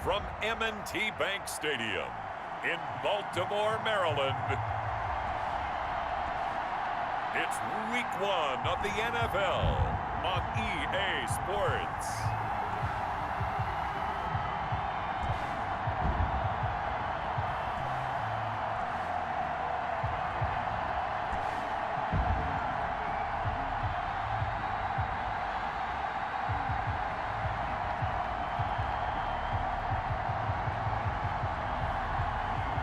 from M&T Bank Stadium in Baltimore, Maryland. It's week 1 of the NFL on EA Sports.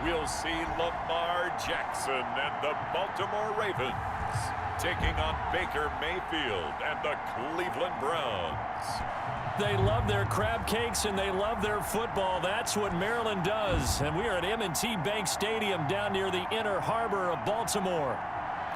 We'll see Lamar Jackson and the Baltimore Ravens taking on Baker Mayfield and the Cleveland Browns. They love their crab cakes and they love their football. That's what Maryland does. And we are at M&T Bank Stadium down near the Inner Harbor of Baltimore.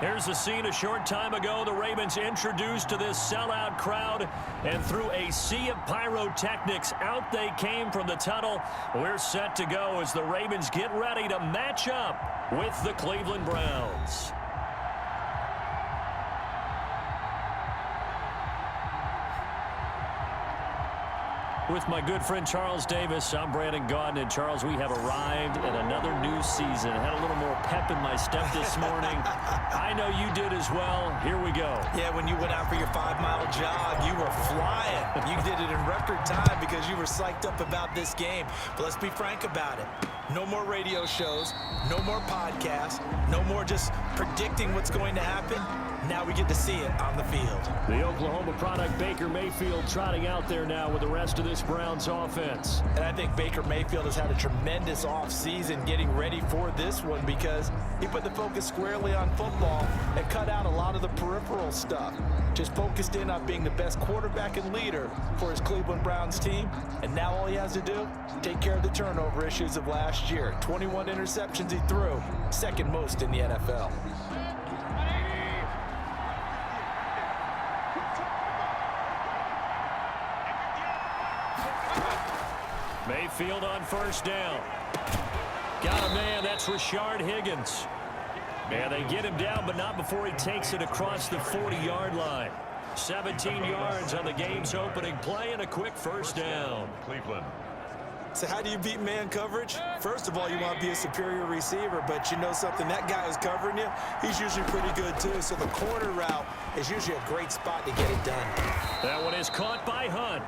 Here's the scene a short time ago. The Ravens introduced to this sellout crowd, and through a sea of pyrotechnics, out they came from the tunnel. We're set to go as the Ravens get ready to match up with the Cleveland Browns. With my good friend Charles Davis, I'm Brandon Gaudin. And Charles, we have arrived at another new season. I had a little more pep in my step this morning. I know you did as well. Here we go. Yeah, when you went out for your 5-mile jog, you were flying. You did it in record time because you were psyched up about this game. But let's be frank about it. No more radio shows, no more podcasts, no more just predicting what's going to happen. Now we get to see it on the field. The Oklahoma product, Baker Mayfield, trotting out there now with the rest of this Browns offense. And I think Baker Mayfield has had a tremendous offseason getting ready for this one because he put the focus squarely on football and cut out a lot of the peripheral stuff. Just focused in on being the best quarterback and leader for his Cleveland Browns team. And now all he has to do, take care of the turnover issues of last year. 21 interceptions he threw, second most in the NFL. Mayfield on first down. Got a man, that's Rashard Higgins. And they get him down, but not before he takes it across the 40-yard line. 17 yards on the game's opening play and a quick first down. Cleveland. So how do you beat man coverage? First of all, you want to be a superior receiver, but you know something, that guy who's covering you, he's usually pretty good too. So the corner route is usually a great spot to get it done. That one is caught by Hunt.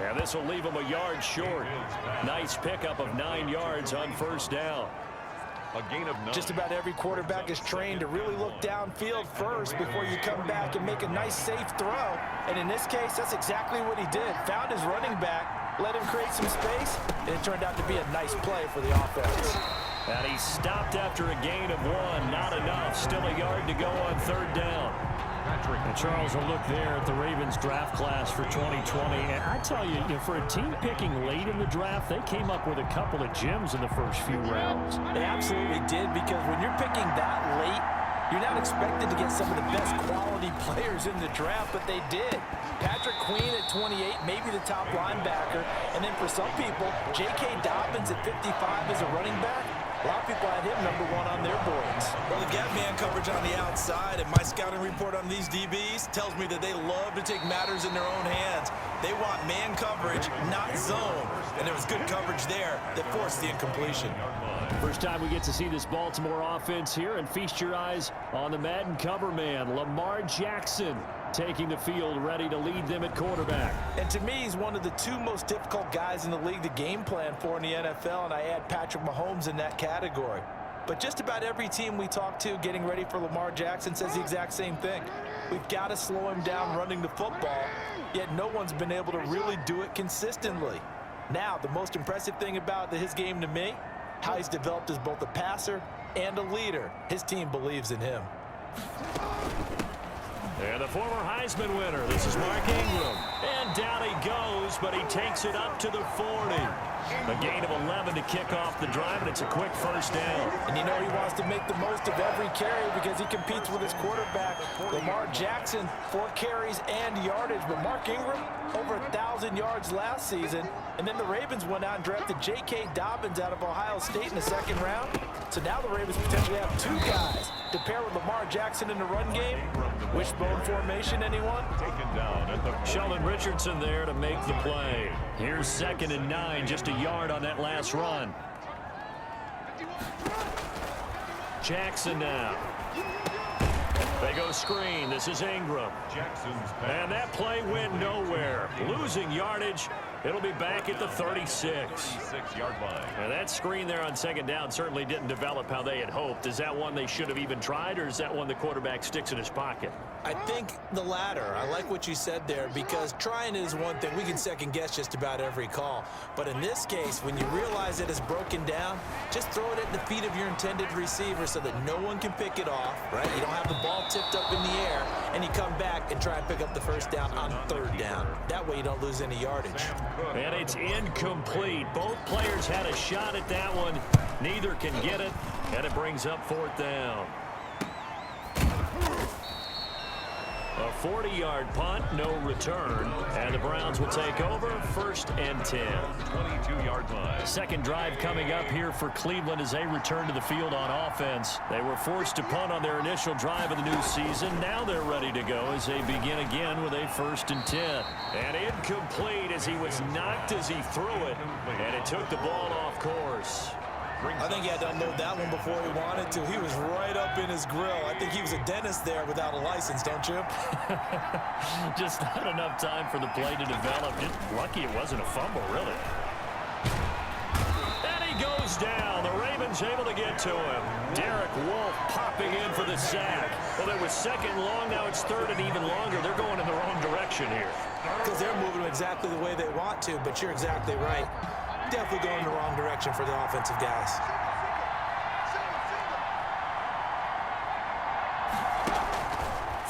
And this will leave him a yard short. Nice pickup of 9 yards on first down. A gain of 9. Just about every quarterback is trained to really look downfield first before you come back and make a nice, safe throw. And in this case, that's exactly what he did. Found his running back, let him create some space, and it turned out to be a nice play for the offense. And he stopped after a gain of 1. Not enough. Still a yard to go on third down. And Charles, will look there at the Ravens draft class for 2020. And I tell you, for a team picking late in the draft, they came up with a couple of gems in the first few rounds. They absolutely did, because when you're picking that late, you're not expected to get some of the best quality players in the draft, but they did. Patrick Queen at 28, maybe the top linebacker. And then for some people, J.K. Dobbins at 55 as a running back. A lot of people had him #1 on their boards. Well, they've got man coverage on the outside, and my scouting report on these DBs tells me that they love to take matters in their own hands. They want man coverage, not zone. And there was good coverage there that forced the incompletion. First time we get to see this Baltimore offense here, and feast your eyes on the Madden cover man, Lamar Jackson, taking the field, ready to lead them at quarterback. And to me, he's one of the 2 most difficult guys in the league to game plan for in the NFL, and I add Patrick Mahomes in that category. But just about every team we talk to getting ready for Lamar Jackson says the exact same thing. We've got to slow him down running the football, yet no one's been able to really do it consistently. Now, the most impressive thing about his game to me, how he's developed as both a passer and a leader. His team believes in him. And the former Heisman winner, this is Mark Ingram. And down he goes, but he takes it up to the 40. A gain of 11 to kick off the drive, and it's a quick first down. And you know he wants to make the most of every carry because he competes with his quarterback. Lamar Jackson, 4 carries and yardage, but Mark Ingram, over 1,000 yards last season. And then the Ravens went out and drafted J.K. Dobbins out of Ohio State in the 2nd round. So now the Ravens potentially have 2 guys to pair with Lamar Jackson in the run game. Wishbone formation, anyone? Taken down at the Sheldon Richardson there to make the play. Here's 2nd and 9, just a yard on that last run. Jackson now. They go screen. This is Ingram. And that play went nowhere. Losing yardage. It'll be back at the 36. And that screen there on 2nd down certainly didn't develop how they had hoped. Is that one they should have even tried, or is that one the quarterback sticks in his pocket? I think the latter. I like what you said there, because trying is one thing. We can second guess just about every call. But in this case, when you realize it is broken down, just throw it at the feet of your intended receiver so that no one can pick it off, right? You don't have the ball tipped up in the air, and you come back and try and pick up the 1st down on 3rd down. That way you don't lose any yardage. And it's incomplete. Both players had a shot at that one. Neither can get it, and it brings up 4th down. A 40-yard punt, no return, and the Browns will take over 1st and 10. 22-yard line. Second drive coming up here for Cleveland as they return to the field on offense. They were forced to punt on their initial drive of the new season. Now they're ready to go as they begin again with a 1st and 10. And incomplete as he was knocked as he threw it, and it took the ball off course. I think he had to unload that one before he wanted to. He was right up in his grill. I think he was a dentist there without a license, don't you? Just not enough time for the play to develop. Just lucky it wasn't a fumble, really. And he goes down. The Ravens able to get to him. Derek Wolfe popping in for the sack. Well, it was 2nd and long. Now it's 3rd and even longer. They're going in the wrong direction here. Because they're moving exactly the way they want to, but you're exactly right. Definitely going in the wrong direction for the offensive guys.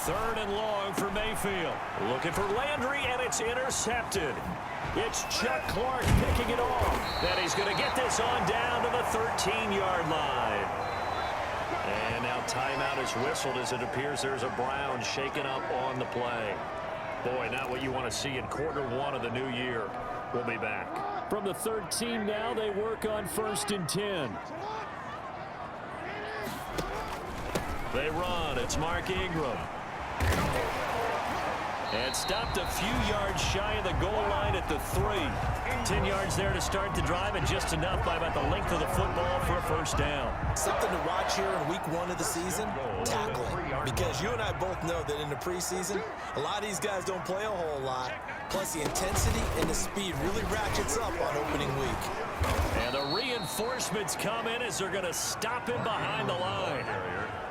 Third and long for Mayfield. Looking for Landry, and it's intercepted. It's Chuck Clark picking it off. Then he's going to get this on down to the 13-yard line. And now timeout is whistled as it appears there's a Brown shaken up on the play. Boy, not what you want to see in Q1 of the new year. We'll be back. From the 13 now, they work on 1st and 10. They run. It's Mark Ingram. And stopped a few yards shy of the goal line at the 3. 10 yards there to start the drive, and just enough by about the length of the football for a 1st down. Something to watch here in week 1 of the season, tackling. Because you and I both know that in the preseason, a lot of these guys don't play a whole lot. Plus, the intensity and the speed really ratchets up on opening week. And the reinforcements come in as they're going to stop him behind the line.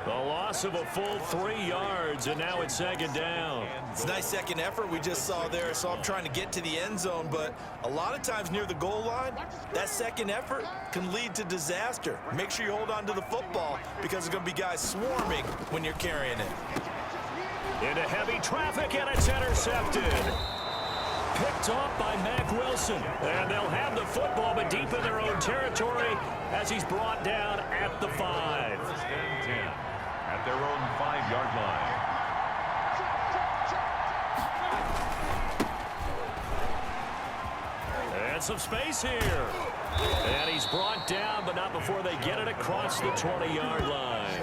The loss of a full 3 yards, and now it's 2nd down. It's a nice second effort we just saw there. So I'm trying to get to the end zone, but a lot of times near the goal line, that second effort can lead to disaster. Make sure you hold on to the football, because there's going to be guys swarming when you're carrying it. Into heavy traffic, and it's intercepted. Picked off by Mack Wilson. And they'll have the football, but deep in their own territory as he's brought down at the 5. 1st and 10 at their own 5-yard line. And some space here. And he's brought down, but not before they get it across the 20-yard line.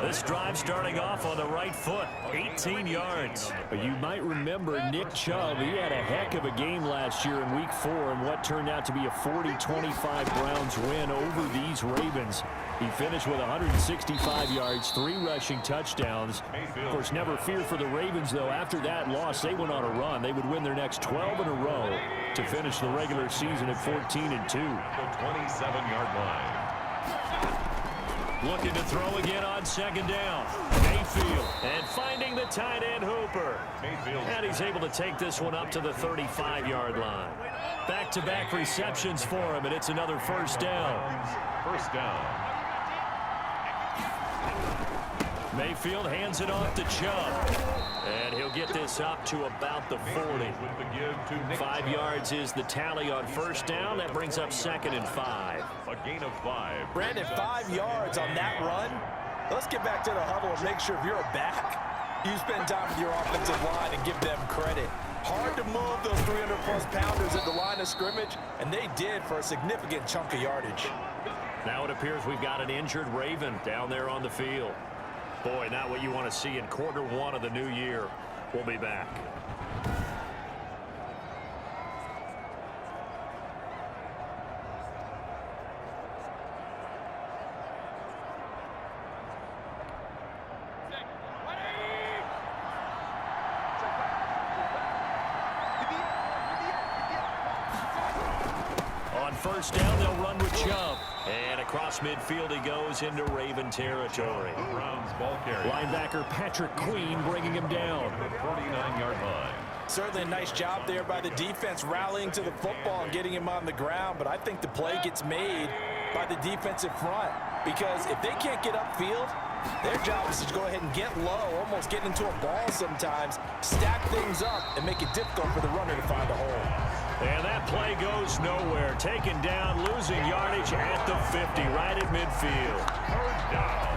This drive starting off on the right foot, 18 yards. You might remember Nick Chubb. He had a heck of a game last year in Week 4 in what turned out to be a 40-25 Browns win over these Ravens. He finished with 165 yards, 3 rushing touchdowns. Of course, never fear for the Ravens, though. After that loss, they went on a run. They would win their next 12 in a row to finish the regular season at 14-2. The 27-yard line. Looking to throw again on 2nd down. Mayfield, and finding the tight end Hooper. And he's able to take this one up to the 35-yard line. Back-to-back receptions for him, and it's another 1st down. 1st down. Mayfield hands it off to Chubb. And he'll get this up to about the 40. 5 yards is the tally on 1st down. That brings up 2nd and 5. A gain of 5. Brandon, 5 yards on that run. Let's get back to the huddle and make sure if you're a back, you spend time with your offensive line and give them credit. Hard to move those 300-plus pounders at the line of scrimmage, and they did for a significant chunk of yardage. Now it appears we've got an injured Raven down there on the field. Boy, not what you want to see in Q1 of the new year. We'll be back. On first down, they'll run with Chubb. And across midfield he goes into Raven territory. Browns ball carrier. Linebacker Patrick Queen bringing him down. 49-yard line. Certainly a nice job there by the defense rallying to the football and getting him on the ground. But I think the play gets made by the defensive front. Because if they can't get upfield, their job is to go ahead and get low, almost get into a ball sometimes, stack things up, and make it difficult for the runner to find a hole. And that play goes nowhere. Taken down, losing yardage at the 50, right at midfield. Third down.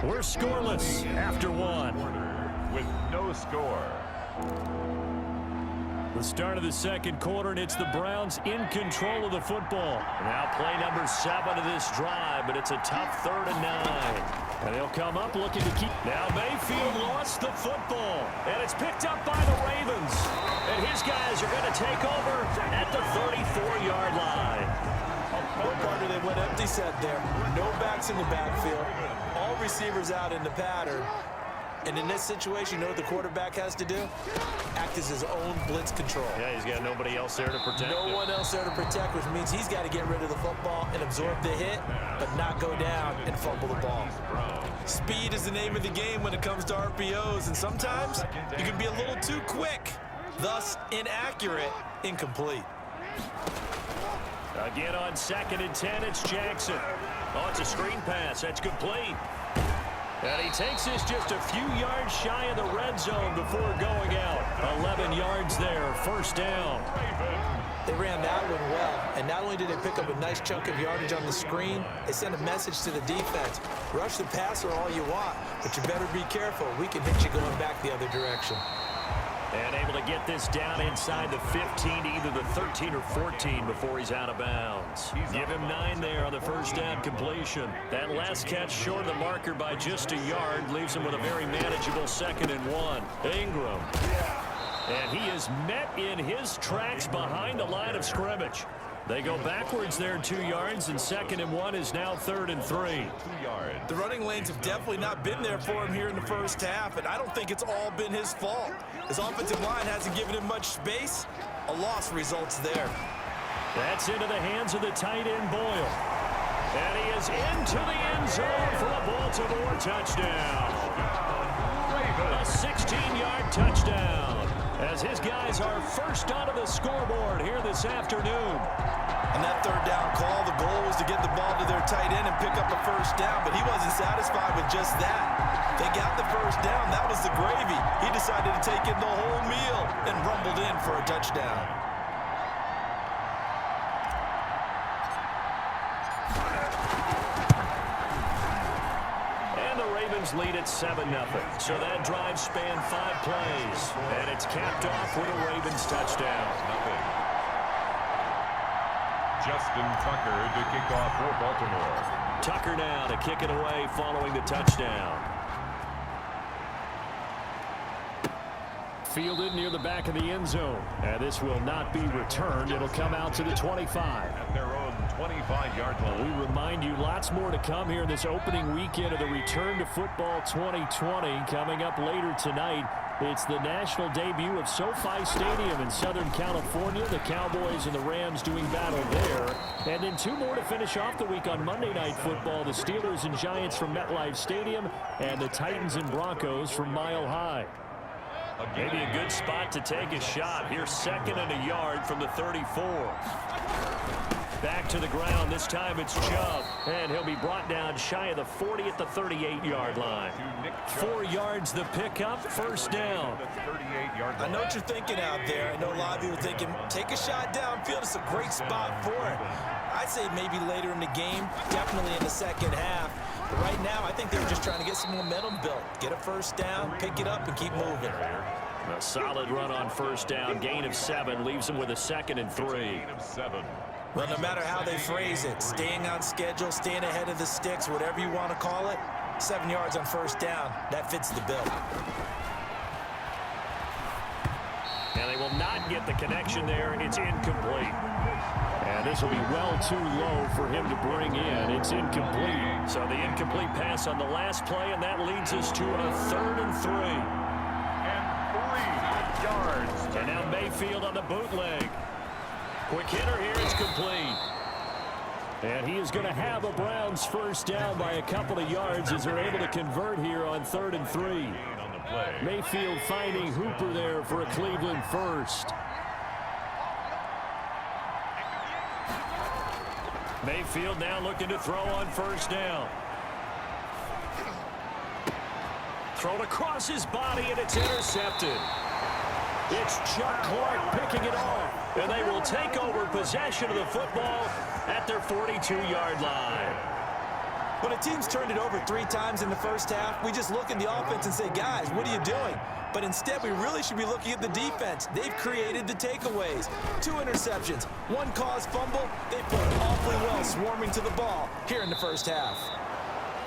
We're scoreless after one. With no score. The start of the second quarter, and it's the Browns in control of the football. Now play number 7 of this drive, but it's a tough 3rd and 9. And they'll come up looking to keep. Now Mayfield lost the football, and it's picked up by the Ravens. And his guys are going to take over at the 34-yard line. Partner, they went empty set there. No backs in the backfield. All receivers out in the pattern. And in this situation, you know what the quarterback has to do? Act as his own blitz control. Yeah, he's got nobody else there to protect No one else there to protect, which means he's got to get rid of the football and absorb the hit, but not go down and fumble the ball. Speed is the name of the game when it comes to RPOs, and sometimes you can be a little too quick, thus inaccurate, incomplete. Again on 2nd and 10, it's Jackson. Oh, it's a screen pass. That's complete. And he takes this just a few yards shy of the red zone before going out. 11 yards there, first down. They ran that one well, and not only did they pick up a nice chunk of yardage on the screen, they sent a message to the defense. Rush the passer all you want, but you better be careful. We can hit you going back the other direction. And able to get this down inside the 15 to either the 13 or 14 before he's out of bounds. Give him 9 there on the first down completion. That last catch short of the marker by just a yard leaves him with a very manageable 2nd and 1. Ingram. And he is met in his tracks behind the line of scrimmage. They go backwards there 2 yards, and 2nd and 1 is now 3rd and 3. 2 yards. The running lanes have definitely not been there for him here in the first half, and I don't think it's all been his fault. His offensive line hasn't given him much space. A loss results there. That's into the hands of the tight end, Boyle. And he is into the end zone for a Baltimore touchdown. A 16-yard touchdown, as his guys are first onto the scoreboard here this afternoon. On that 3rd down call, the goal was to get the ball to their tight end and pick up a first down, but he wasn't satisfied with just that. They got the first down. That was the gravy. He decided to take in the whole meal and rumbled in for a touchdown. And the Ravens lead at 7-0. So that drive spanned 5 plays, and it's capped off with a Ravens touchdown. Justin Tucker to kick off for Baltimore. Tucker now to kick it away following the touchdown. Fielded near the back of the end zone. And this will not be returned. It'll come out to the 25. At their own 25-yard line. We remind you lots more to come here in this opening weekend of the Return to Football 2020. Coming up later tonight, it's the national debut of SoFi Stadium in Southern California. The Cowboys and the Rams doing battle there. And then 2 more to finish off the week on Monday Night Football. The Steelers and Giants from MetLife Stadium and the Titans and Broncos from Mile High. Maybe a good spot to take a shot. Here's 2nd and a yard from the 34. Back to the ground. This time it's Chubb. And he'll be brought down shy of the 40 at the 38-yard line. 4 yards the pickup. First down. I know what you're thinking out there. I know a lot of you are thinking, take a shot downfield. It's a great spot for it. I'd say maybe later in the game, definitely in the second half. But right now, I think they're just trying to get some momentum built. Get a first down, pick it up, and keep moving. A solid run on first down. Gain of 7 leaves them with a 2nd and 3. Well, no matter how they phrase it, staying on schedule, staying ahead of the sticks, whatever you want to call it, 7 yards on first down, that fits the bill. And they will not get the connection there. It's incomplete. And And this will be well too low for him to bring in. It's incomplete. So the incomplete pass on the last play, and that leads us to a 3rd and 3. And 3 yards. And now Mayfield on the bootleg. Quick hitter here. It's complete. And he is going to have a Browns first down by a couple of yards as they're able to convert here on 3rd and 3. Mayfield finding Hooper there for a Cleveland first. Mayfield now looking to throw on first down. Thrown across his body, and it's intercepted. It's Chuck Clark picking it off, and they will take over possession of the football at their 42-yard line. When a team's turned it over 3 times in the first half, we just look at the offense and say, guys, what are you doing? But instead, we really should be looking at the defense. They've created the takeaways. 2 interceptions, 1 caused fumble. They played awfully well swarming to the ball here in the first half.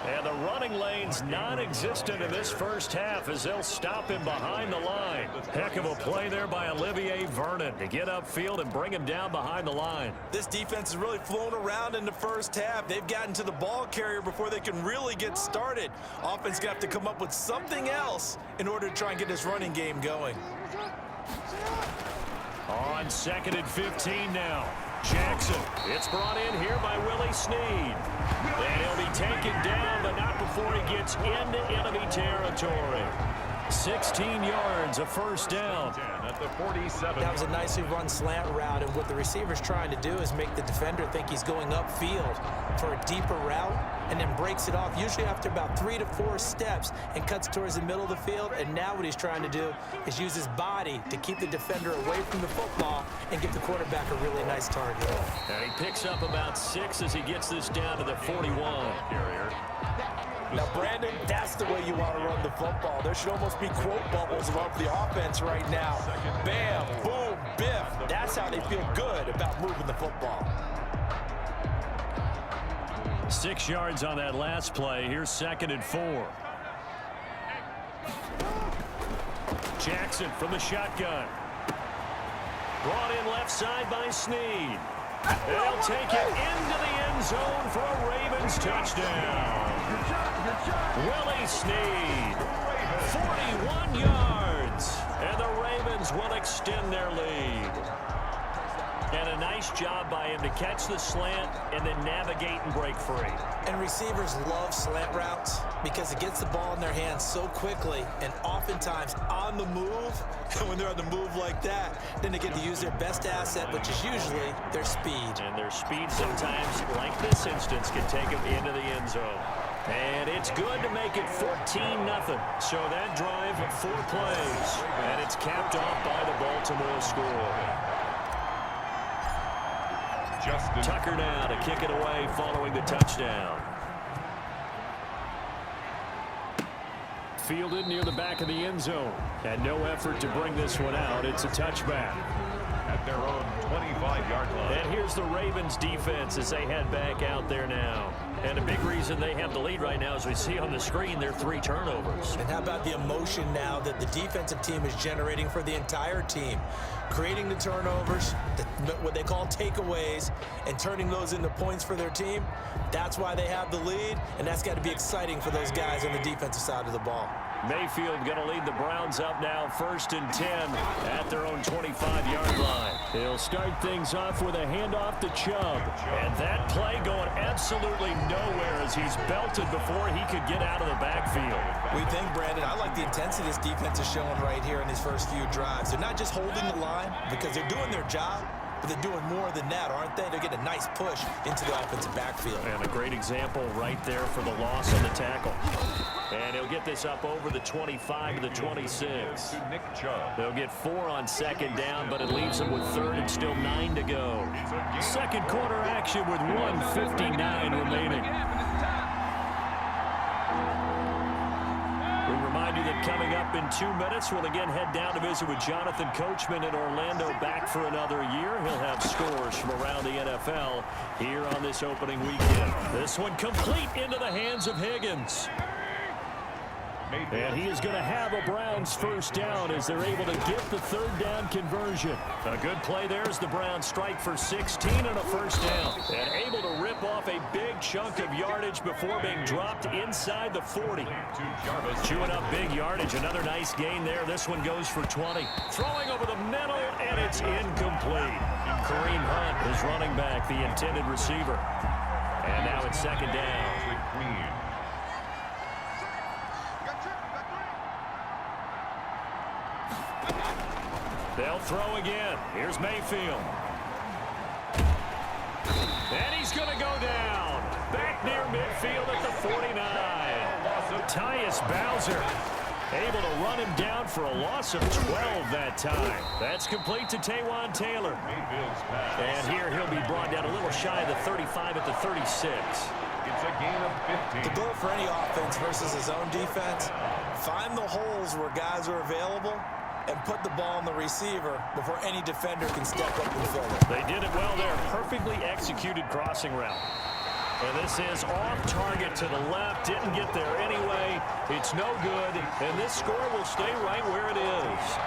And the running lane's non-existent in this first half as they'll stop him behind the line. Heck of a play there by Olivier Vernon to get upfield and bring him down behind the line. This defense has really flown around in the first half. They've gotten to the ball carrier before they can really get started. Offense going to have to come up with something else in order to try and get this running game going. On 2nd and 15 now. Jackson, it's brought in here by Willie Snead. And he'll be taken down, but not before he gets into enemy territory. 16 yards, a first down. At the 47. That was a nicely run slant route, and what the receiver's trying to do is make the defender think he's going upfield for a deeper route, and then breaks it off, usually after about 3 to 4 steps, and cuts towards the middle of the field. And now what he's trying to do is use his body to keep the defender away from the football and give the quarterback a really nice target. And he picks up about 6 as he gets this down to the 41. Now, Brandon, that's the way you want to run the football. There should almost be quote bubbles above the offense right now. Bam, boom, biff. That's how they feel good about moving the football. 6 yards on that last play. Here's 2nd and 4. Jackson from the shotgun. Brought in left side by Snead. They'll take it into the end zone for a Ravens touchdown. Willie Snead, 41 yards, and the Ravens will extend their lead. And a nice job by him to catch the slant and then navigate and break free. And receivers love slant routes because it gets the ball in their hands so quickly and oftentimes on the move. And when they're on the move like that, then they get to use their best asset, which is usually their speed. And their speed sometimes, like this instance, can take them into the end zone. And it's good to make it 14-0. So that drive, 4 plays. And it's capped off by the Baltimore score. Tucker now to kick it away following the touchdown. Fielded near the back of the end zone. And no effort to bring this one out. It's a touchback. At their own 25-yard line. And here's the Ravens defense as they head back out there now. And a big reason they have the lead right now, as we see on the screen, their 3 turnovers. And how about the emotion now that the defensive team is generating for the entire team? Creating the turnovers, what they call takeaways, and turning those into points for their team. That's why they have the lead, and that's got to be exciting for those guys on the defensive side of the ball. Mayfield going to lead the Browns up now, 1st and 10 at their own 25-yard line. He'll start things off with a handoff to Chubb. And that play going absolutely nowhere as he's belted before he could get out of the backfield. We think, Brandon, I like the intensity this defense is showing right here in these first few drives. They're not just holding the line because they're doing their job, but they're doing more than that, aren't they? They're getting a nice push into the offensive backfield. And a great example right there for the loss on the tackle. And he'll get this up over the 25 to the 26. They'll get 4 on 2nd down, but it leaves them with 3rd and still 9 to go. Second quarter action with 1:59 remaining. We remind you that coming up in 2 minutes, we'll again head down to visit with Jonathan Coachman in Orlando, back for another year. He'll have scores from around the NFL here on this opening weekend. This one complete into the hands of Higgins. And he is going to have a Browns first down as they're able to get the third down conversion. A good play there as the Browns strike for 16 and a first down. And able to rip off a big chunk of yardage before being dropped inside the 40. Chewing up big yardage. Another nice gain there. This one goes for 20. Throwing over the middle, and it's incomplete. Kareem Hunt is running back, the intended receiver. And now it's second down. They'll throw again. Here's Mayfield. And he's going to go down. Back near midfield at the 49. Tyus Bowser able to run him down for a loss of 12 that time. That's complete to Taywan Taylor. And here he'll be brought down a little shy of the 35 at the 36. It's a gain of 15. The goal for any offense versus his own defense, find the holes where guys are available and put the ball on the receiver before any defender can step up and fill it. They did it well there. Perfectly executed crossing route. And this is off target to the left. Didn't get there anyway. It's no good. And this score will stay right where it is.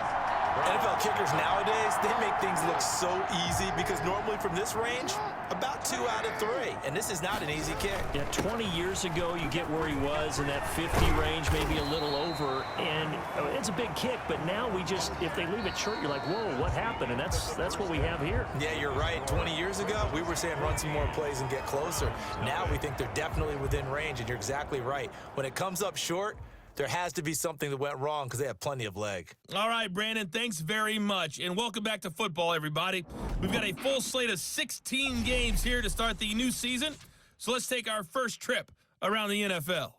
NFL kickers nowadays, they make things look so easy because normally from this range, about 2 out of 3. And this is not an easy kick. Yeah, 20 years ago, you get where he was in that 50 range, maybe a little over. And it's a big kick, but now we just, if they leave it short, you're like, whoa, what happened? And that's what we have here. Yeah, you're right. 20 years ago, we were saying run some more plays and get closer. Now we think they're definitely within range, and you're exactly right. When it comes up short, there has to be something that went wrong because they have plenty of leg. All right, Brandon, thanks very much. And welcome back to football, everybody. We've got a full slate of 16 games here to start the new season. So let's take our first trip around the NFL.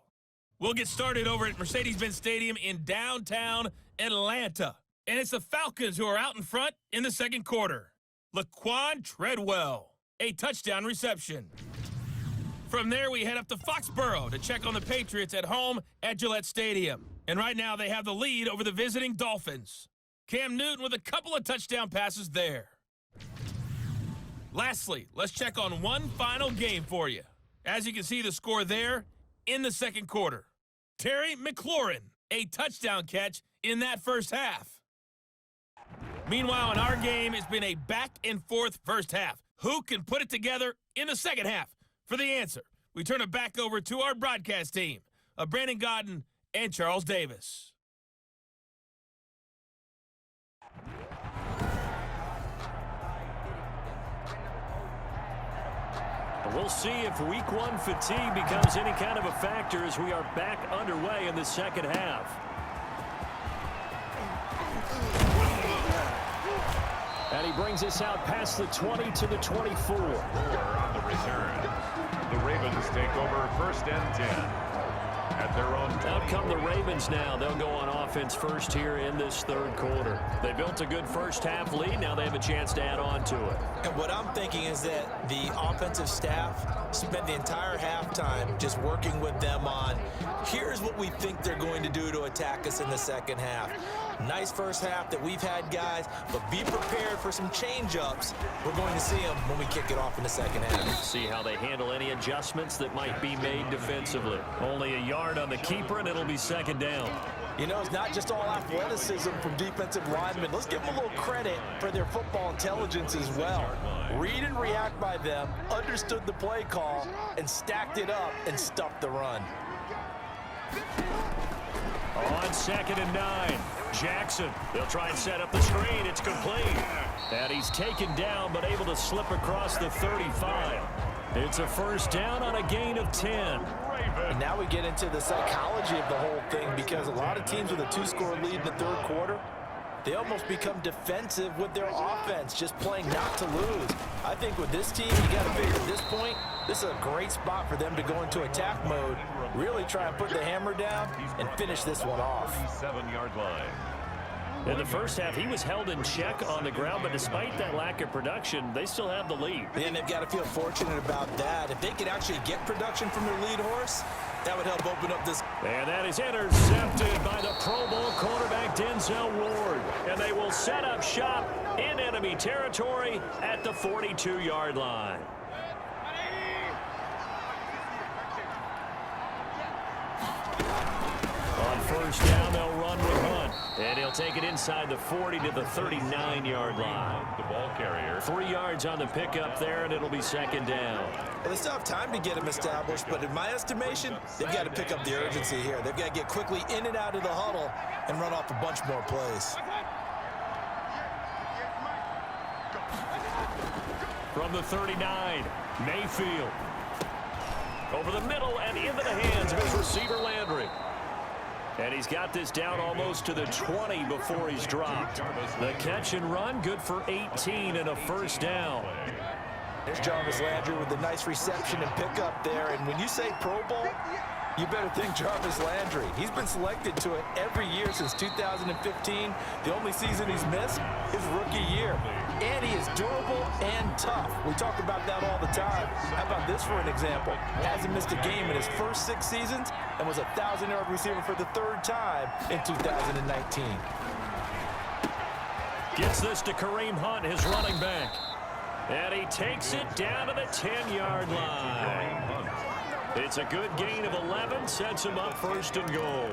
We'll get started over at Mercedes-Benz Stadium in downtown Atlanta. And it's the Falcons who are out in front in the second quarter. Laquan Treadwell, a touchdown reception. From there, we head up to Foxborough to check on the Patriots at home at Gillette Stadium. And right now, they have the lead over the visiting Dolphins. Cam Newton with a couple of touchdown passes there. Lastly, let's check on one final game for you. As you can see the score there in the second quarter. Terry McLaurin, a touchdown catch in that first half. Meanwhile, in our game, it's been a back-and-forth first half. Who can put it together in the second half? For the answer, we turn it back over to our broadcast team of Brandon Godden and Charles Davis. We'll see if week one fatigue becomes any kind of a factor as we are back underway in the second half. And he brings us out past the 20 to the 24. On the return. The Ravens take over first and 10 at their own 20. Out come the Ravens now. They'll go on offense first here in this third quarter. They built a good first half lead. Now they have a chance to add on to it. And what I'm thinking is that the offensive staff spent the entire halftime just working with them on, here's what we think they're going to do to attack us in the second half. Nice first half that we've had, guys, but be prepared for some change-ups. We're going to see them when we kick it off in the second half. See how they handle any adjustments that might be made defensively. Only a yard on the keeper, and it'll be second down. You know, it's not just all athleticism from defensive linemen. Let's give them a little credit for their football intelligence as well. Read and react by them, understood the play call, and stacked it up and stuffed the run. On second and 9, Jackson. They'll try and set up the screen. It's complete. And he's taken down, but able to slip across the 35. It's a first down on a gain of 10. And now we get into the psychology of the whole thing, because a lot of teams with a 2-score lead in the third quarter, they almost become defensive with their offense, just playing not to lose. I think with this team, you got to figure at this point, this is a great spot for them to go into attack mode, really try and put the hammer down and finish this one off. 7-yard line. In the first half, he was held in check on the ground, but despite that lack of production, they still have the lead. And they've got to feel fortunate about that. If they could actually get production from their lead horse, that would help open up this. And that is intercepted by the Pro Bowl quarterback Denzel Ward. And they will set up shop in enemy territory at the 42-yard line. On first down, they'll run with Hunt. And he'll take it inside the 40 to the 39-yard line. The ball carrier. 3 yards on the pickup there, and it'll be second down. Well, they still have time to get him established, but in my estimation, they've got to pick up the urgency here. They've got to get quickly in and out of the huddle and run off a bunch more plays. From the 39, Mayfield. Over the middle and into the hands of his receiver, Landry. And he's got this down almost to the 20 before he's dropped. The catch and run, good for 18 and a first down. There's Jarvis Landry with a nice reception and pickup there. And when you say Pro Bowl, you better think Jarvis Landry. He's been selected to it every year since 2015. The only season he's missed is rookie year. And he is durable and tough. We talk about that all the time. How about this for an example? Hasn't missed a game in his first 6 seasons and was a 1,000-yard receiver for the 3rd time in 2019. Gets this to Kareem Hunt, his running back. And he takes it down to the 10-yard line. It's a good gain of 11, sets him up first and goal.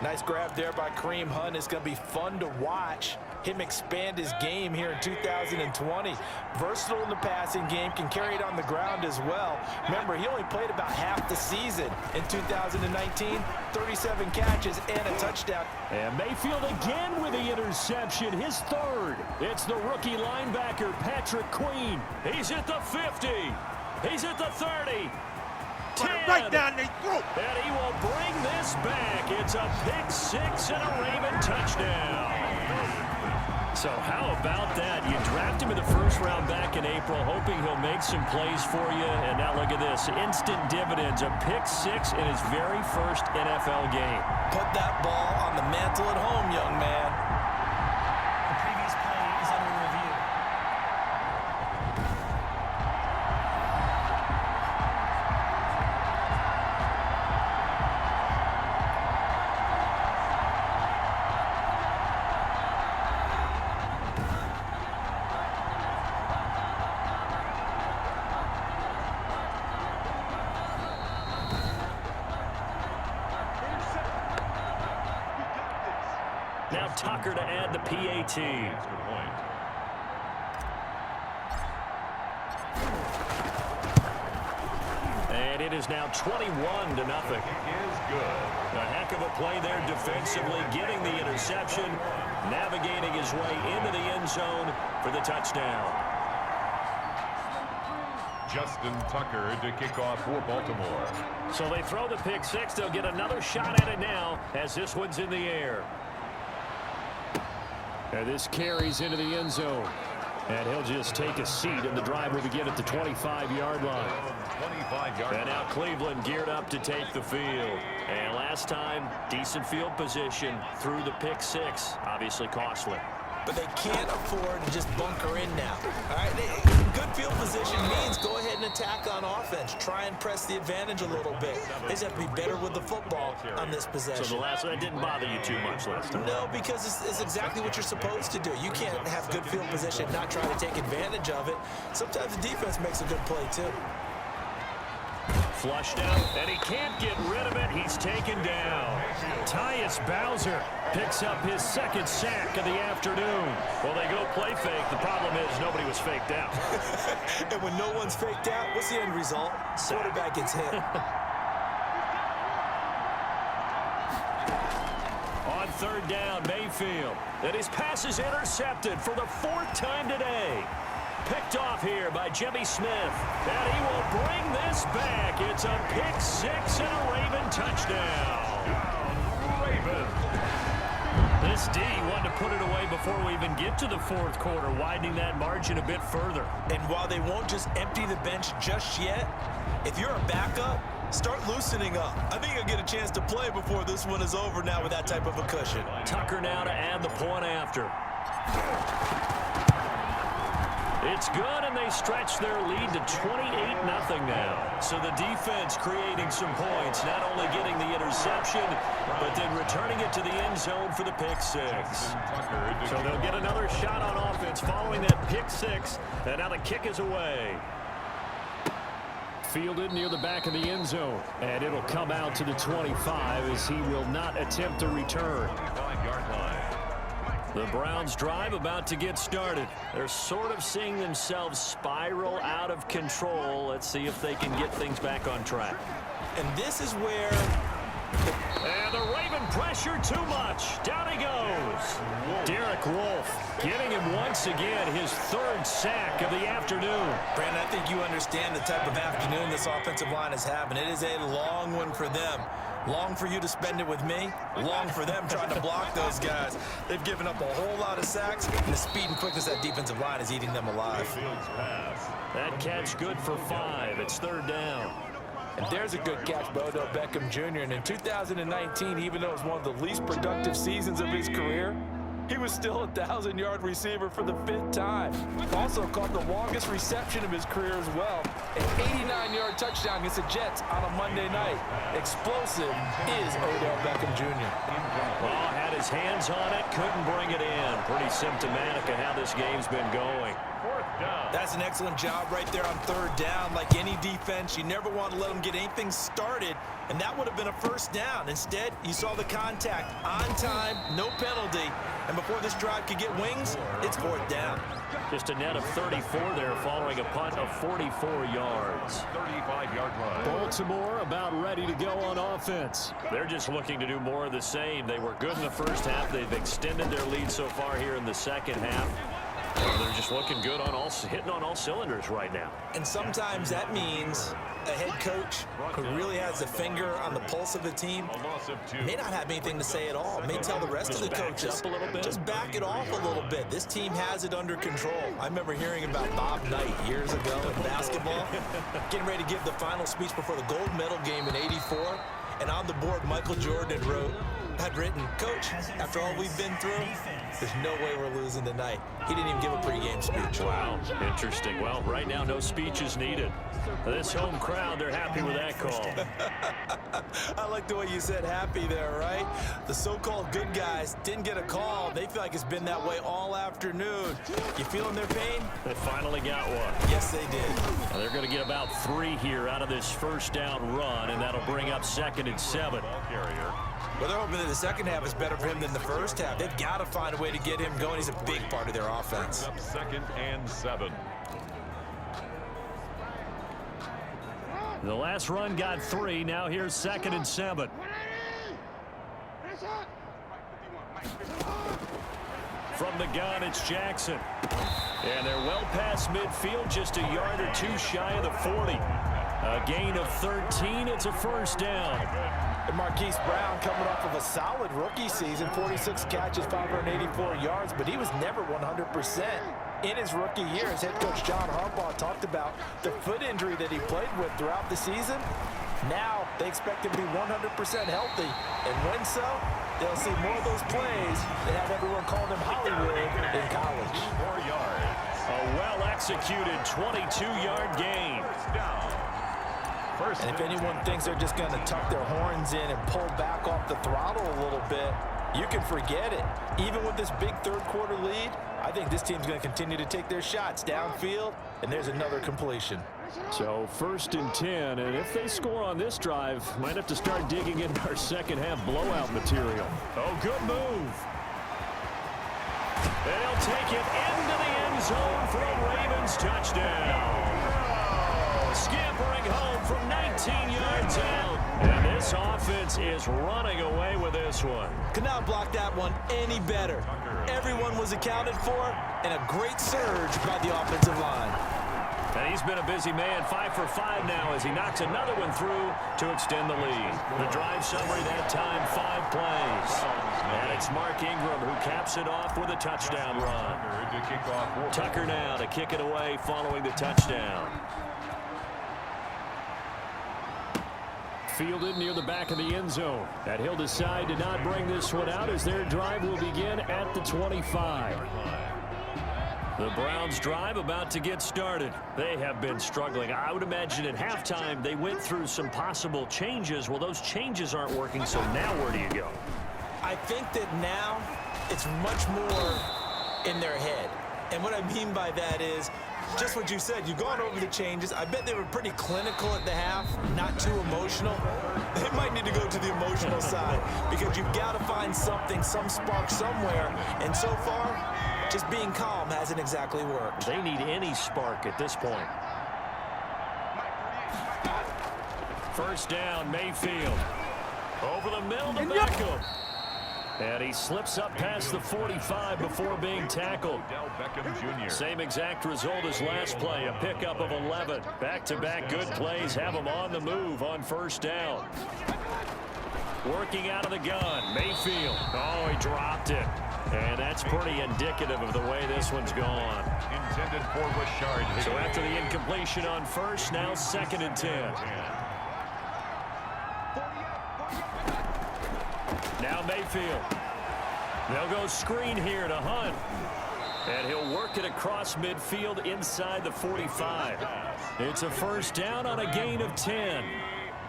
Nice grab there by Kareem Hunt. It's going to be fun to watch him expand his game here in 2020. Versatile in the passing game, can carry it on the ground as well. Remember, he only played about half the season in 2019, 37 catches and a touchdown. And Mayfield again with the interception, his 3rd. It's the rookie linebacker, Patrick Queen. He's at the 50. He's at the 30. 10. Right down the throat. And he will bring this back. It's a pick 6 and a Raven touchdown. So how about that? You draft him in the 1st round back in April, hoping he'll make some plays for you. And now look at this. Instant dividends. A pick 6 in his very first NFL game. Put that ball on the mantle at home, young man. The previous play is under review. Now Tucker to add the PAT. And it is now 21-0. A heck of a play there defensively, getting the interception, navigating his way into the end zone for the touchdown. Justin Tucker to kick off for Baltimore. So they throw the pick 6. They'll get another shot at it now as this one's in the air. And this carries into the end zone. And he'll just take a seat, and the drive will begin at the 25-yard line. 25-yard. And now Cleveland geared up to take the field. And last time, decent field position through the pick 6. Obviously costly. But they can't afford to just bunker in now. All right, good field position means go ahead and attack on offense. Try and press the advantage a little bit. They just have to be better with the football on this possession. So the last one didn't bother you too much last time? No, because it's exactly what you're supposed to do. You can't have good field position, not try to take advantage of it. Sometimes the defense makes a good play, too. Flushed out, and he can't get rid of it. He's taken down. Tyus Bowser picks up his 2nd sack of the afternoon. Well, they go play fake. The problem is nobody was faked out. And when no one's faked out, what's the end result? Quarterback gets hit. On 3rd down, Mayfield. And his pass is intercepted for the 4th time today. Picked off here by Jimmy Smith. And he will bring this back. It's a pick 6 and a Raven touchdown. Raven. This D wanted to put it away before we even get to the 4th quarter, widening that margin a bit further. And while they won't just empty the bench just yet, if you're a backup, start loosening up. I think you'll get a chance to play before this one is over now with that type of a cushion. Tucker now to add the point after. It's good, and they stretch their lead to 28-0 now. So the defense creating some points, not only getting the interception, but then returning it to the end zone for the pick 6. So they'll get another shot on offense following that pick 6, and now the kick is away. Fielded near the back of the end zone. And it'll come out to the 25 as he will not attempt to return. 5-yard line. The Browns drive about to get started. They're sort of seeing themselves spiral out of control. Let's see if they can get things back on track. And this is where... And the Raven pressure too much. Down he goes. Derek Wolfe getting him once again his third sack of the afternoon. Brandon, I think you understand the type of afternoon this offensive line is having. It is a long one for them. Long for you to spend it with me. Long for them trying to block those guys. They've given up a whole lot of sacks, and the speed and quickness of that defensive line is eating them alive. That catch good for 5. It's third down. And there's a good catch by Odell Beckham Jr. And in 2019, even though it was one of the least productive seasons of his career, he was still a 1,000-yard receiver for the 5th time. Also caught the longest reception of his career as well. An 89-yard touchdown against the Jets on a Monday night. Explosive is Odell Beckham Jr. Well, had his hands on it, couldn't bring it in. Pretty symptomatic of how this game's been going. That's an excellent job right there on third down. Like any defense, you never want to let them get anything started, and that would have been a first down. Instead, you saw the contact on time, no penalty, and before this drive could get wings, it's fourth down. Just a net of 34 there following a punt of 44 yards. 35-yard line. Baltimore about ready to go on offense. They're just looking to do more of the same. They were good in the first half. They've extended their lead so far here in the second half. They're just looking good on hitting on all cylinders right now. And sometimes that means a head coach who really has a finger on the pulse of the team may not have anything to say at all. May tell the rest of the coaches, just back it off a little bit. This team has it under control. I remember hearing about Bob Knight years ago in basketball, getting ready to give the final speech before the gold medal game in '84. And on the board, Michael Jordan had written, "Coach, after all we've been through, there's no way we're losing tonight." He didn't even give a pregame speech. Wow, interesting. Well, right now, no speech is needed. This home crowd, they're happy with that call. I like the way you said happy there, right? The so-called good guys didn't get a call. They feel like it's been that way all afternoon. You feeling their pain? They finally got one. Yes, they did. Now they're going to get about 3 here out of this first down run, and that'll bring up 2nd and 7. Well, they're hoping that the second half is better for him than the first half. They've got to find a way to get him going. He's a big part of their offense. 2nd and 7. The last run got 3. Now here's 2nd and 7. From the gun, it's Jackson. And they're well past midfield, just a yard or 2 shy of the 40. A gain of 13. It's a first down. And Marquise Brown coming off of a solid rookie season, 46 catches, 584 yards, but he was never 100%. In his rookie year, as head coach John Harbaugh talked about the foot injury that he played with throughout the season. Now they expect him to be 100% healthy, and when so, they'll see more of those plays that have everyone calling him Hollywood in college. 4 yards. A well-executed 22-yard gain. And if anyone thinks they're just going to tuck their horns in and pull back off the throttle a little bit, you can forget it. Even with this big third-quarter lead, I think this team's going to continue to take their shots downfield, and there's another completion. So 1st and 10, and if they score on this drive, might have to start digging into our second-half blowout material. Oh, good move. And he'll take it into the end zone for a Ravens touchdown. Scampering home from 19 yards out. And this offense is running away with this one. Could not block that one any better. Everyone was accounted for, and a great surge by the offensive line. And he's been a busy man, 5 for 5 now as he knocks another one through to extend the lead. The drive summary that time, 5 plays. And it's Mark Ingram who caps it off with a touchdown run. Tucker now to kick it away following the touchdown. Fielded near the back of the end zone. And he'll decide to not bring this one out as their drive will begin at the 25. The Browns drive about to get started. They have been struggling. I would imagine at halftime they went through some possible changes. Well, those changes aren't working, so now where do you go? I think that now it's much more in their head. And what I mean by that is just what you said. You've gone over the changes. I bet they were pretty clinical at the half, not too emotional. They might need to go to the emotional side because you've got to find something, some spark somewhere. And so far, just being calm hasn't exactly worked. They need any spark at this point. First down, Mayfield. Over the middle to Beckham. And he slips up past the 45 before being tackled. Same exact result as last play, a pickup of 11. Back-to-back good plays have him on the move on first down. Working out of the gun, Mayfield. Oh, he dropped it. And that's pretty indicative of the way this one's gone. Intended for Rashard. So after the incompletion on first, now 2nd and 10. Now Mayfield. They'll go screen here to Hunt. And he'll work it across midfield inside the 45. It's a first down on a gain of 10.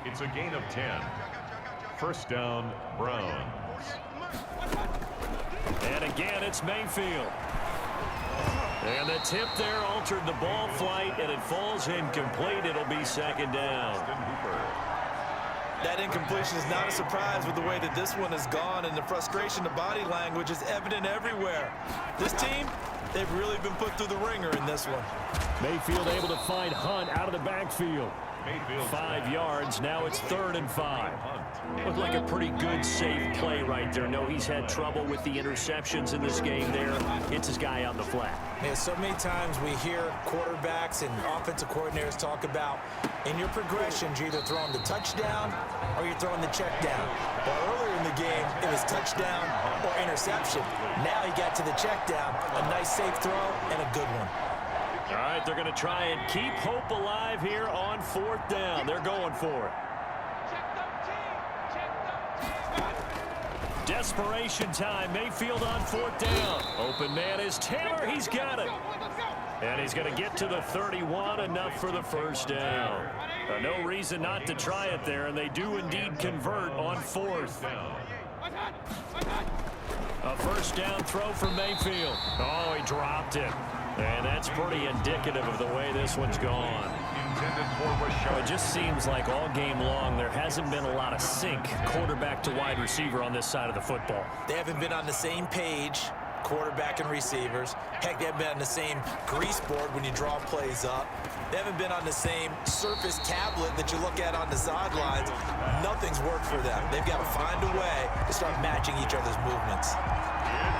It's a gain of 10. First down, Browns. And again, it's Mayfield. And the tip there altered the ball flight, and it falls incomplete. It'll be 2nd down. That incompletion is not a surprise with the way that this one has gone, and the frustration, the body language is evident everywhere. This team, they've really been put through the ringer in this one. Mayfield able to find Hunt out of the backfield. 5 yards. Now it's 3rd and 5. Looked like a pretty good, safe play right there. No, he's had trouble with the interceptions in this game there. Hits his guy out in the flat. Yeah, so many times we hear quarterbacks and offensive coordinators talk about in your progressions, you're either throwing the touchdown or you're throwing the check down. But earlier in the game, it was touchdown or interception. Now he got to the check down. A nice, safe throw and a good one. All right, they're going to try and keep hope alive here on 4th down. They're going for it. Desperation time. Mayfield on 4th down. Open man is Taylor. He's got it. And he's going to get to the 31, enough for the first down. No reason not to try it there, and they do indeed convert on 4th. A first down throw for Mayfield. Oh, he dropped it. And that's pretty indicative of the way this one's gone. It just seems like all game long there hasn't been a lot of sync quarterback to wide receiver on this side of the football. They haven't been on the same page, quarterback and receivers. Heck, they haven't been on the same grease board when you draw plays up. They haven't been on the same surface tablet that you look at on the sidelines. Nothing's worked for them. They've got to find a way to start matching each other's movements.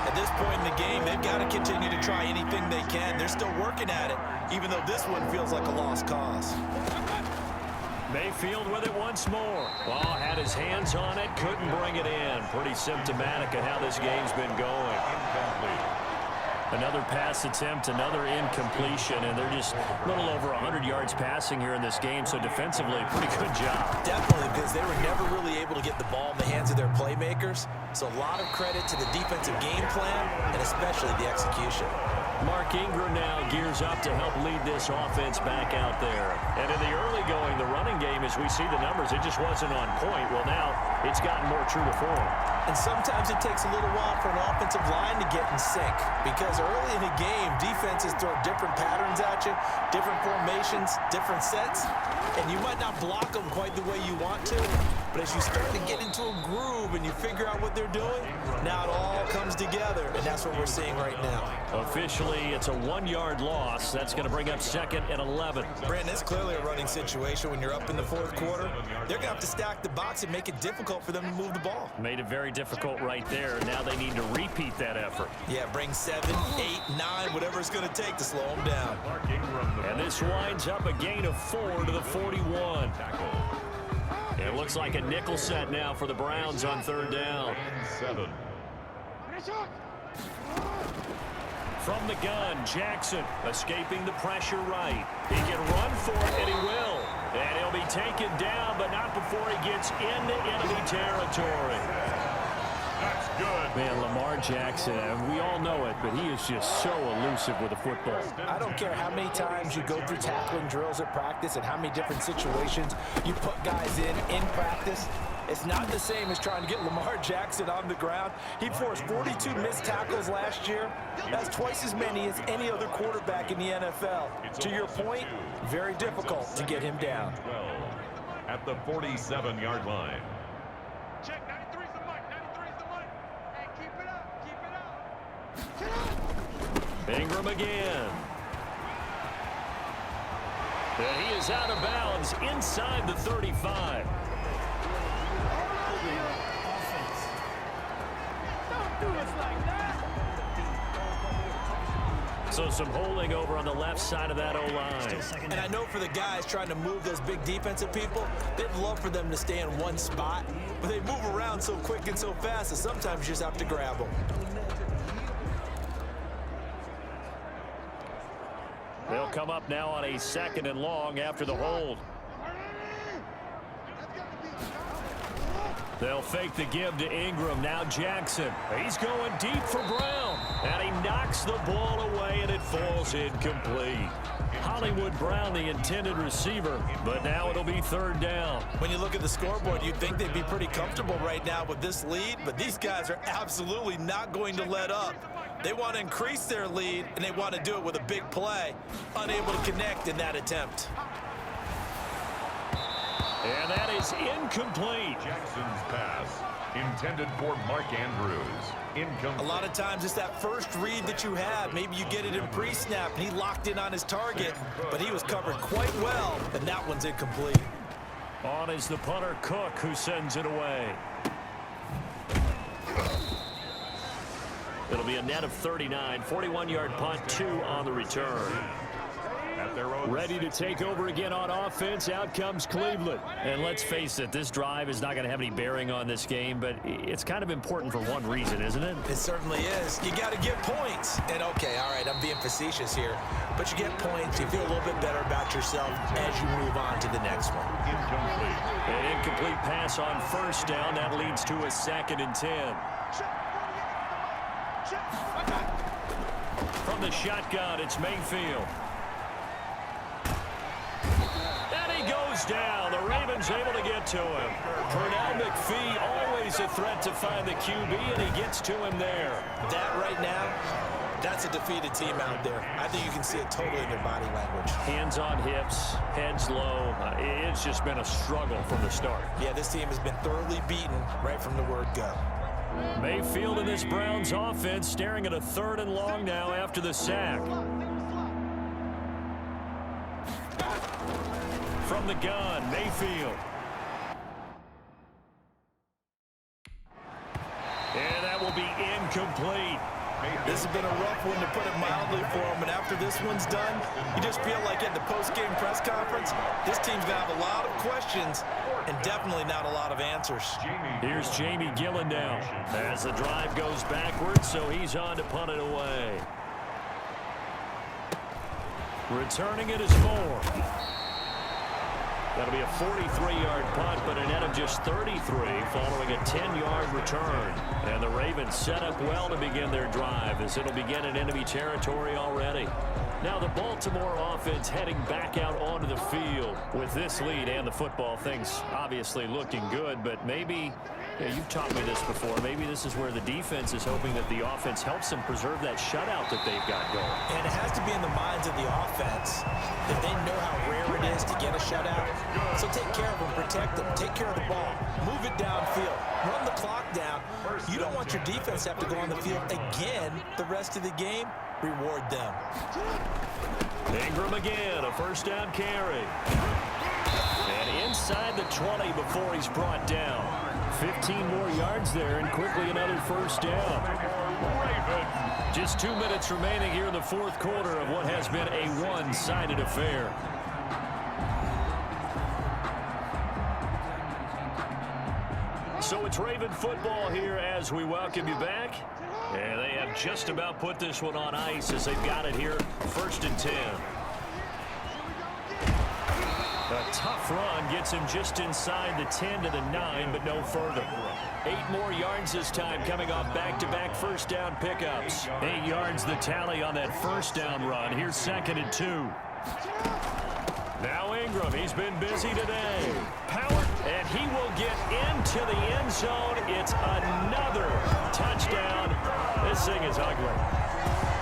At this point in the game, they've got to continue to try anything they can. They're still working at it, even though this one feels like a lost cause. Mayfield with it once more. Oh, had his hands on it, couldn't bring it in. Pretty symptomatic of how this game's been going. Another pass attempt, another incompletion, and they're just a little over 100 yards passing here in this game, so defensively, pretty good job. Definitely, because they were never really able to get the ball in the hands of their playmakers, so a lot of credit to the defensive game plan, and especially the execution. Mark Ingram now gears up to help lead this offense back out there. And in the early going, the running game, as we see the numbers, it just wasn't on point. Well, now it's gotten more true to form. And sometimes it takes a little while for an offensive line to get in sync, because early in the game, defenses throw different patterns at you, different formations, different sets, and you might not block them quite the way you want to, but as you start to get into a groove and you figure out what they're doing, now it all comes together, and that's what we're seeing right now. Officially, it's a 1-yard loss. That's going to bring up 2nd and 11. Brandon, it's clearly a running situation when you're up in the 4th quarter. They're going to have to stack the box and make it difficult for them to move the ball. Made it very difficult right there. Now they need to repeat that effort. Yeah, bring 7, 8, 9, whatever it's going to take to slow them down. And this winds up a gain of 4 to the 41. It looks like a nickel set now for the Browns on 3rd down. 7. From the gun, Jackson escaping the pressure right. He can run for it, and he will. And he'll be taken down, but not before he gets into enemy territory. That's good. Man, Lamar Jackson, we all know it, but he is just so elusive with the football. I don't care how many times you go through tackling drills at practice and how many different situations you put guys in practice. It's not the same as trying to get Lamar Jackson on the ground. He forced 42 missed tackles last year. That's twice as many as any other quarterback in the NFL. To your point, very difficult to get him down. At the 47-yard line. Check, 93's the mic, 93's the mic. Hey, keep it up, keep it up. Ingram again. And he is out of bounds inside the 35. So some holding over on the left side of that O-line. And I know for the guys trying to move those big defensive people, they'd love for them to stay in one spot, but they move around so quick and so fast that sometimes you just have to grab them. They'll come up now on a 2nd and long after the hold. They'll fake the give to Ingram. Now Jackson. He's going deep for Brown. And he knocks the ball away, and it falls incomplete. Hollywood Brown, the intended receiver, but now it'll be 3rd down. When you look at the scoreboard, you'd think they'd be pretty comfortable right now with this lead, but these guys are absolutely not going to let up. They want to increase their lead, and they want to do it with a big play. Unable to connect in that attempt. And that is incomplete. Jackson's pass intended for Mark Andrews. Incomplete. A lot of times it's that first read that you have. Maybe you get it in pre-snap, and he locked in on his target, but he was covered quite well, and that one's incomplete. On is the punter, Cook, who sends it away. It'll be a net of 39. 41-yard punt, 2 on the return. Ready to take over again on offense. Out comes Cleveland. And let's face it, this drive is not going to have any bearing on this game, but it's kind of important for one reason, isn't it? It certainly is. You got to get points. And okay, all right, I'm being facetious here, but you get points, you feel a little bit better about yourself as you move on to the next one. An incomplete pass on 1st down. That leads to a 2nd and 10. From the shotgun, it's Mayfield. Goes down. The Ravens able to get to him. Pernell McPhee always a threat to find the QB, and he gets to him there. That right now, that's a defeated team out there. I think you can see it totally in their body language. Hands on hips, heads low. It's just been a struggle from the start. Yeah, this team has been thoroughly beaten right from the word go. Mayfield in this Browns offense staring at a 3rd and long now after the sack. From the gun, Mayfield. And that will be incomplete. This has been a rough one, to put it mildly, for him. And after this one's done, you just feel like at the post-game press conference, this team's going to have a lot of questions and definitely not a lot of answers. Here's Jamie Gillen now as the drive goes backwards, so he's on to punt it away. Returning it is 4. That'll be a 43-yard punt, but a net of just 33 following a 10-yard return. And the Ravens set up well to begin their drive, as it'll begin in enemy territory already. Now the Baltimore offense heading back out onto the field with this lead and the football. Things obviously looking good, but maybe, you've taught me this before, maybe this is where the defense is hoping that the offense helps them preserve that shutout that they've got going. And it has to be in the minds of the offense that they know how rare it is to get a shutout. So take care of them, protect them, take care of the ball, move it downfield, run the clock down. You don't want your defense to have to go on the field again the rest of the game. Reward them. Ingram again, a 1st down carry. And inside the 20 before he's brought down. 15 more yards there, and quickly another 1st down. Just 2 minutes remaining here in the 4th quarter of what has been a one-sided affair. So it's Raven football here as we welcome you back. And they have just about put this one on ice as they've got it here, 1st and 10. A tough run gets him just inside the 10 to the 9, but no further. 8 more yards this time, coming off back-to-back first down pickups. 8 yards the tally on that first down run. Here's 2nd and 2. Now Ingram, he's been busy today. Power, and he will get into the end zone. It's another touchdown. This thing is ugly.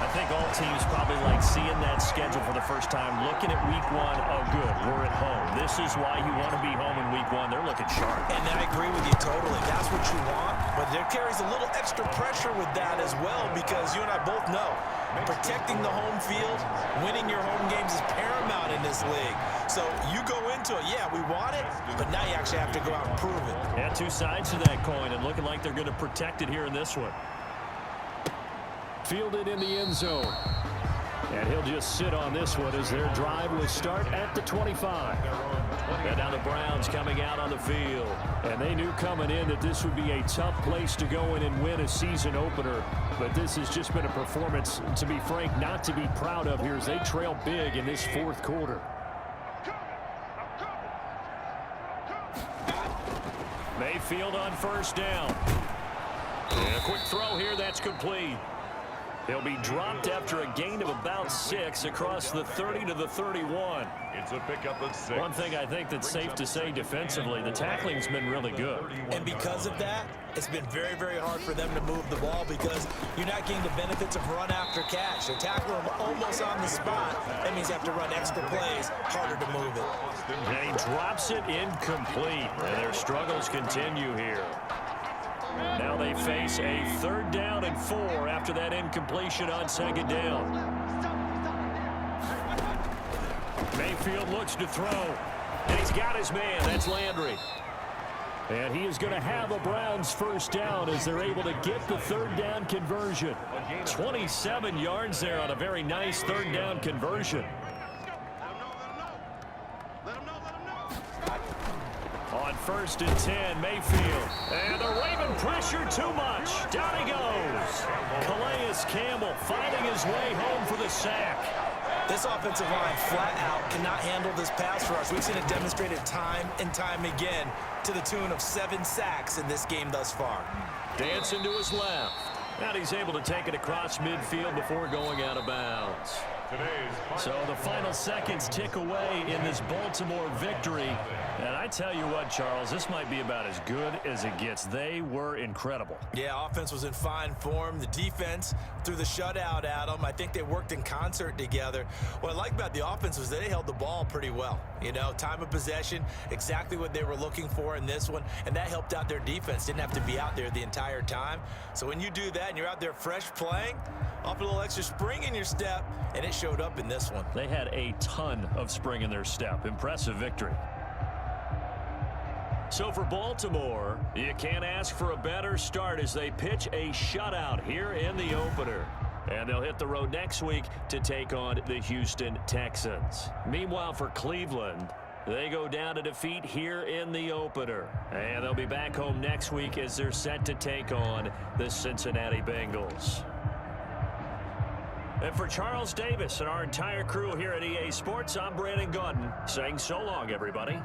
I think all teams probably like seeing that schedule for the first time, looking at week 1. Oh, good, we're at home. This is why you want to be home in week 1. They're looking sharp. And I agree with you totally. That's what you want. But there carries a little extra pressure with that as well, because you and I both know protecting the home field, winning your home games is paramount in this league. So you go into it, yeah, we want it, but now you actually have to go out and prove it. Yeah, 2 sides to that coin, and looking like they're going to protect it here in this one. Fielded in the end zone. And he'll just sit on this one as their drive will start at the 25. And now the Browns coming out on the field. And they knew coming in that this would be a tough place to go in and win a season opener. But this has just been a performance, to be frank, not to be proud of here as they trail big in this 4th quarter. Mayfield on first down. And a quick throw here, that's complete. He'll be dropped after a gain of about 6 across the 30 to the 31. It's a pickup of 6. One thing I think that's safe to say defensively, the tackling's been really good. And because of that, it's been very, very hard for them to move the ball because you're not getting the benefits of run after catch. They tackle him almost on the spot. That means you have to run extra plays, harder to move it. And he drops it incomplete. And their struggles continue here. Now they face a 3rd down and 4 after that incompletion on 2nd down. Mayfield looks to throw. And he's got his man. That's Landry. And he is going to have a Browns first down as they're able to get the 3rd down conversion. 27 yards there on a very nice 3rd down conversion. On 1st and 10, Mayfield. And the Raven pressure too much. Down he goes. Calais Campbell finding his way home for the sack. This offensive line flat out cannot handle this pass rush. We've seen it demonstrated time and time again to the tune of 7 sacks in this game thus far. Dancing to his left. And he's able to take it across midfield before going out of bounds. So the final seconds tick away in this Baltimore victory. And I tell you what, Charles, this might be about as good as it gets. They were incredible. Yeah, offense was in fine form. The defense threw the shutout at them. I think they worked in concert together. What I like about the offense was they held the ball pretty well. You know, time of possession, exactly what they were looking for in this one. And that helped out their defense. Didn't have to be out there the entire time. So when you do that and you're out there fresh playing, off a little extra spring in your step, and it showed up in this one. They had a ton of spring in their step. Impressive victory. So for Baltimore, you can't ask for a better start as they pitch a shutout here in the opener. And they'll hit the road next week to take on the Houston Texans. Meanwhile, for Cleveland, they go down to defeat here in the opener. And they'll be back home next week as they're set to take on the Cincinnati Bengals. And for Charles Davis and our entire crew here at EA Sports, I'm Brandon Gaudin saying so long, everybody.